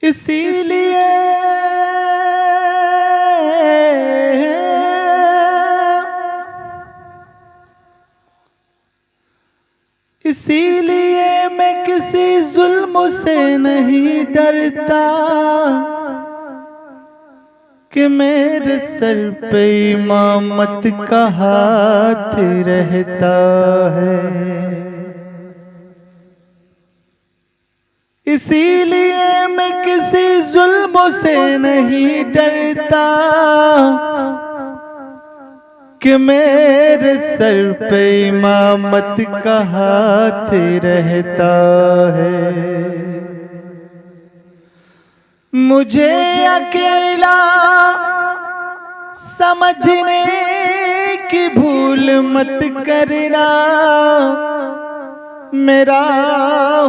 इसीलिए इसीलिए मैं किसी जुल्म से नहीं डरता कि मेरे सर पे इमामत का हाथ रहता है। इसीलिए मैं किसी जुल्म से नहीं डरता कि मेरे सर पे इमामत का हाथ रहता है। मुझे अकेला समझने की भूल मत करना, मेरा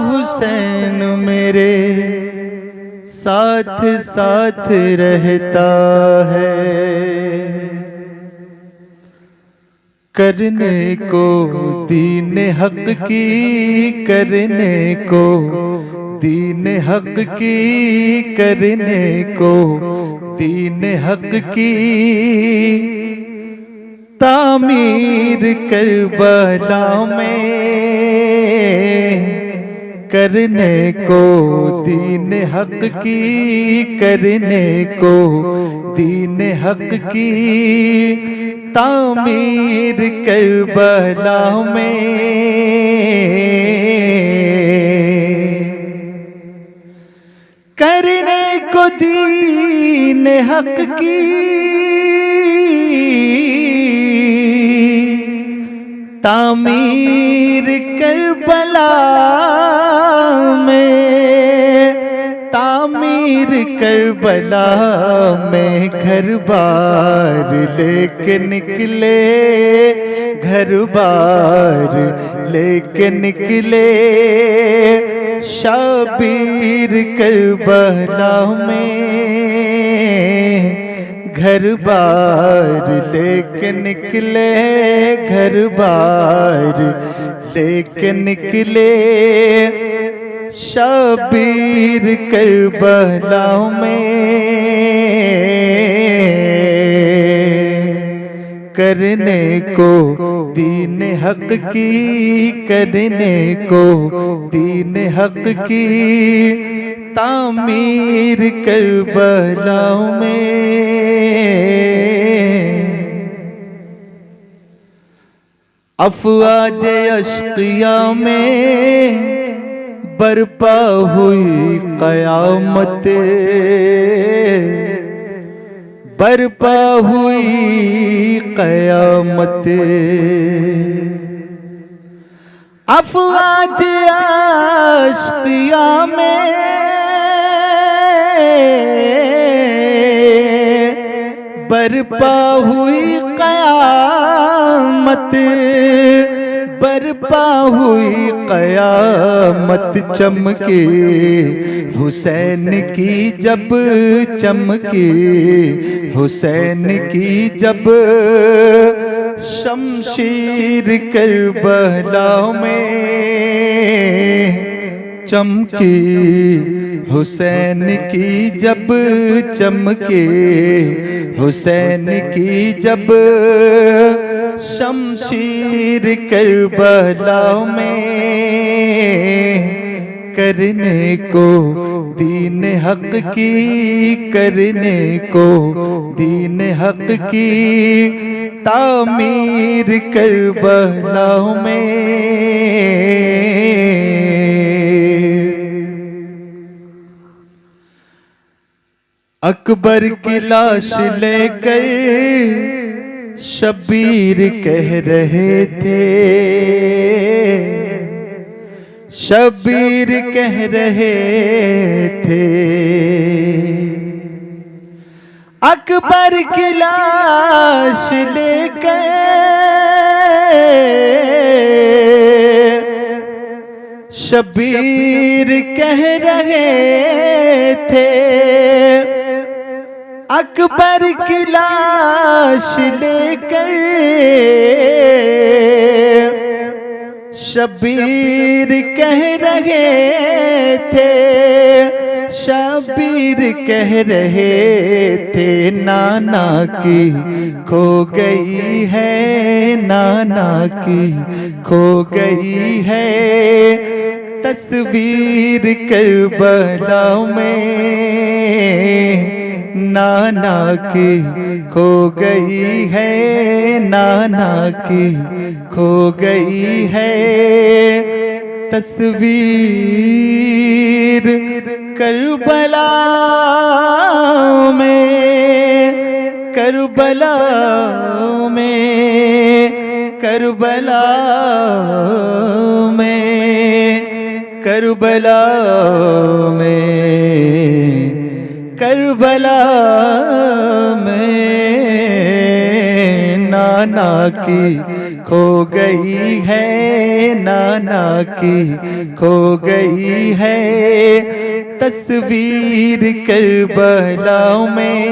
हुसैन मेरे साथ साथ रहता है। करने को दीन हक की, करने को दीन हक की, करने को दीन हक की तामीर करबला में, करने को दीन हक की, करने को दीन हक की तामीर करबला में। करने को दीन हक की तामीर करबला में, तामीर करबला में घर बार लेके निकले, घर बार लेके निकले शाबीर करबला में, घर बार लेके निकले, घर बार लेके निकले शाबीर करबला में। करने को दीन हक की, करने को दीन हक की तामीर करबला में। अफवाज अश्किया में बरपा हुई क़यामत, बरपा हुई क़यामत। अफवाज अश्किया में बरपा हुई क़यामत, बरपा हुई क़यामत। चमके हुसैन की जब, चमके हुसैन की जब शमशीर करबला में, चमके हुसैन की जब, चमके हुसैन की जब शमशीर करबला में। करने को दीन हक की, करने को दीन हक की तामीर करबला में। अकबर की लाश लेकर शब्बीर कह रहे थे, शब्बीर कह रहे थे। अकबर की लाश लेकर शब्बीर कह रहे थे, अकबर की लाश लेकर शब्बीर कह रहे थे, शबीर कह रहे थे नाना की खो गई है, नाना की खो गई है तस्वीर करबला में, नाना की खो गई है, नाना की खो गई है तस्वीर करबला में, करबला में, करबला में, करबला में, करबला में नाना की खो गई है, नाना की खो गई है तस्वीर करबला में।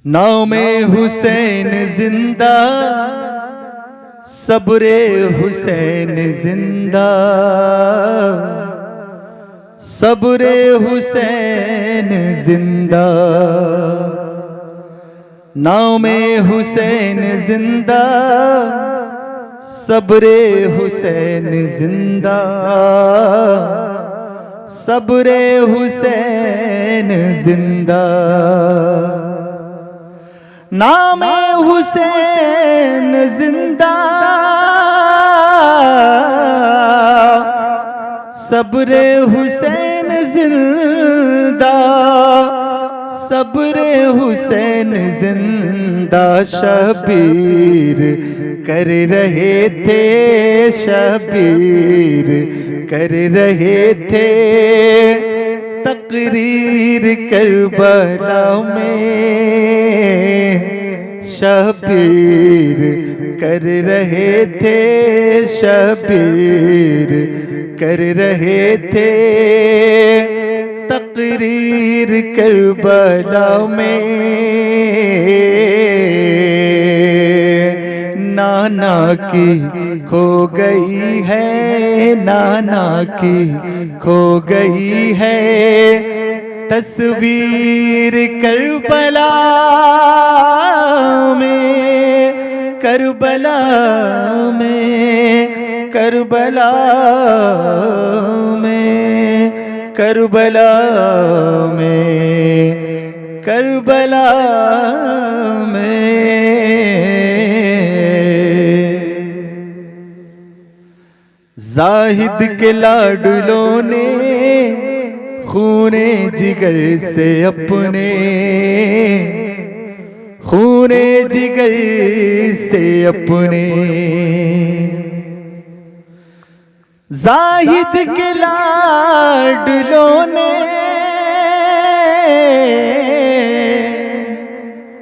नाम हुसैन जिंदा, सब्रे हुसैन जिंदा, सब्रे हुसैन जिंदा, नाम हुसैन जिंदा, सब्रे हुसैन जिंदा, सब्रे हुसैन जिंदा, नाम हुसैन जिंदा, सब्रे हुसैन जिंदा, सब्रे हुसैन जिंदा, शबीर कर रहे थे, शबीर कर रहे थे तकरीर करबला में, शबीर कर रहे थे, शबीर कर रहे थे तकरीर करबला में, नाना की खो गई है, नाना की खो गई है तस्वीर करबला में, करबला में, करबला में, करबला में, करबला में। जाहिद के लाडलों ने खूने जिगर से अपने, खूने जिगर से अपने, जाहिद के लाडलों ने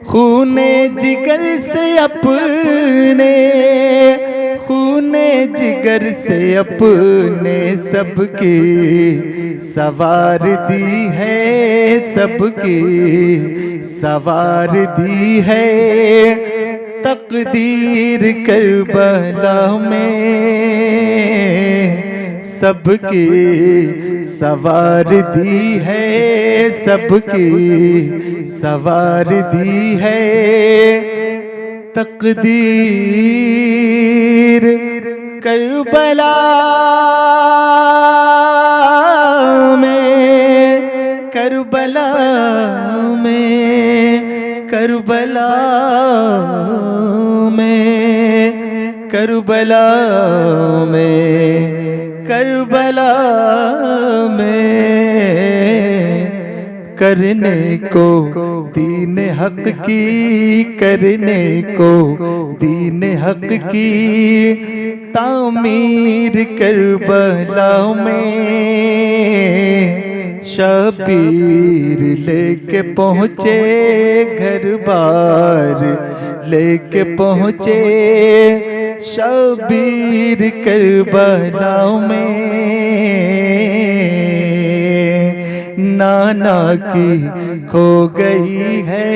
खूने जिगर से अपने, खूने जिगर से अपने सबकी सवार दी है, सबकी सवार दी है तकदीर करबला में, सबकी सवार दी है, सबकी सवार दी है तकदीर करबला में, करबला में, करबला में, करबला में, करबला में करने को दीन हक की, करने को दीन हक की तामीर करबला में, शबीर लेके पहुँचे घर बार, लेके पहुँचे शबीर करबला में, नाना की खो गई है,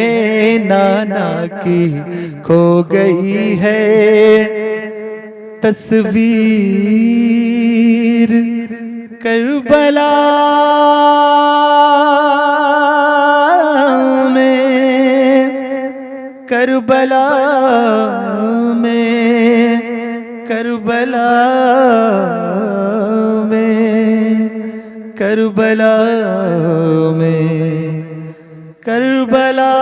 नाना की खो गई है तस्वीर करबला में, करबला में, करबला में, करबला में, करबला